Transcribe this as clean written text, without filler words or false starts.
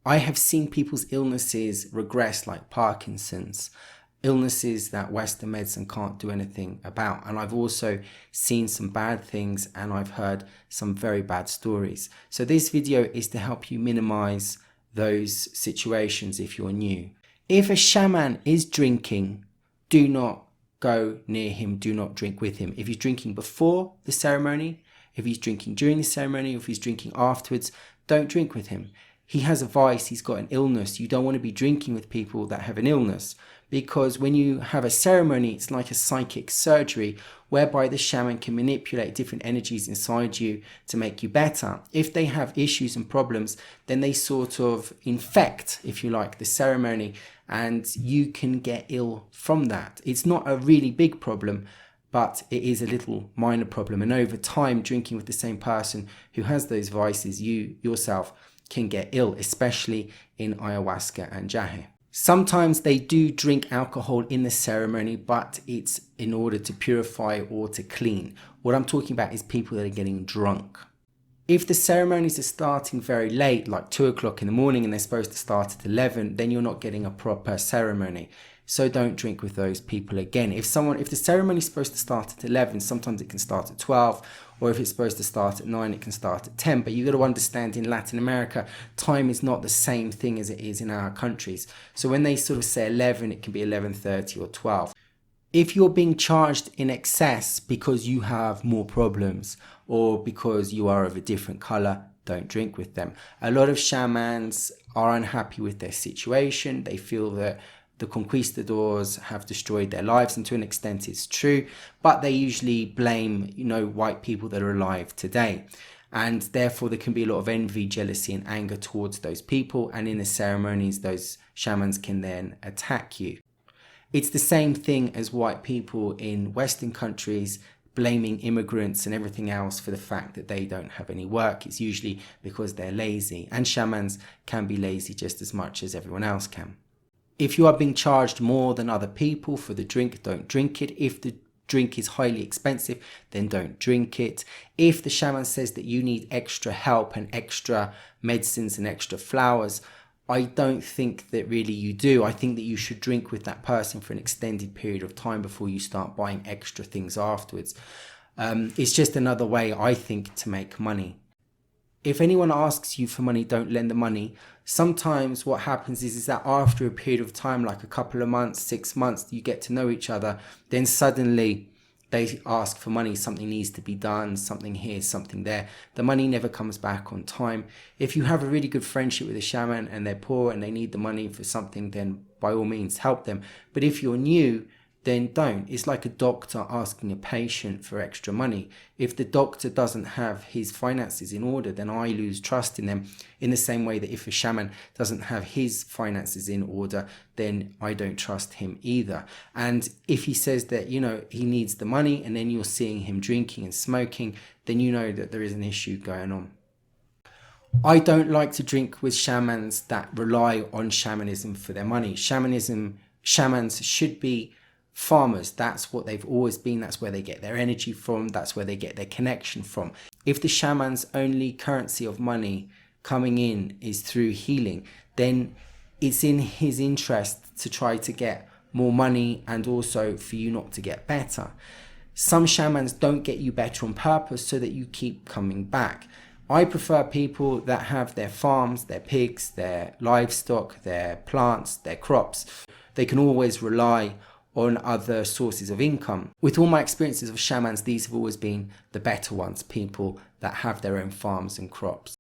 I have seen people's illnesses regress, like Parkinson's, illnesses that Western medicine can't do anything about. And I've also seen some bad things, and I've heard some very bad stories. So this video is to help you minimize those situations if you're new. If a shaman is drinking, do not go near him, do not drink with him. If he's drinking before the ceremony, if he's drinking during the ceremony, or if he's drinking afterwards, don't drink with him. He has a vice, he's got an illness. You don't want to be drinking with people that have an illness, because when you have a ceremony, it's like a psychic surgery whereby the shaman can manipulate different energies inside you to make you better. If they have issues and problems, then they sort of infect, if you like, the ceremony, and you can get ill from that. It's not a really big problem, but it is a little minor problem. And over time, drinking with the same person who has those vices, you yourself can get ill, especially in ayahuasca and jahe. Sometimes they do drink alcohol in the ceremony, but it's in order to purify or to clean. What I'm talking about is people that are getting drunk. If the ceremonies are starting very late, like 2 o'clock in the morning, and they're supposed to start at 11, then you're not getting a proper ceremony. So don't drink with those people again. If the ceremony is supposed to start at 11, sometimes it can start at 12, or if it's supposed to start at 9, it can start at 10. But you got to understand, in Latin America, time is not the same thing as it is in our countries. So when they sort of say 11, it can be 11:30 or 12. If you're being charged in excess because you have more problems or because you are of a different color, don't drink with them. A lot of shamans are unhappy with their situation. They feel that the conquistadors have destroyed their lives, and to an extent it's true, but they usually blame, white people that are alive today. And therefore there can be a lot of envy, jealousy and anger towards those people, and in the ceremonies those shamans can then attack you. It's the same thing as white people in Western countries blaming immigrants and everything else for the fact that they don't have any work. It's usually because they're lazy, and shamans can be lazy just as much as everyone else can. If you are being charged more than other people for the drink, don't drink it. If the drink is highly expensive, then don't drink it. If the shaman says that you need extra help and extra medicines and extra flowers, I don't think that really you do. I think that you should drink with that person for an extended period of time before you start buying extra things afterwards. It's just another way, I think, to make money. If anyone asks you for money, don't lend the money. Sometimes what happens is that after a period of time, like a couple of months, 6 months, you get to know each other, then suddenly they ask for money. Something needs to be done, something here, something there. The money never comes back on time. If you have a really good friendship with a shaman and they're poor and they need the money for something, then by all means help them. But if you're new, then don't. It's like a doctor asking a patient for extra money. If the doctor doesn't have his finances in order, then I lose trust in them, in the same way that if a shaman doesn't have his finances in order, then I don't trust him either. And if he says that, he needs the money, and then you're seeing him drinking and smoking, then you know that there is an issue going on. I don't like to drink with shamans that rely on shamanism for their money. Shamans should be farmers. That's what they've always been. That's where they get their energy from. That's where they get their connection from. If the shaman's only currency of money coming in is through healing, then it's in his interest to try to get more money and also for you not to get better. Some shamans don't get you better on purpose so that you keep coming back. I prefer people that have their farms, their pigs, their livestock, their plants, their crops. They can always rely on other sources of income. With all my experiences of shamans, these have always been the better ones, people that have their own farms and crops.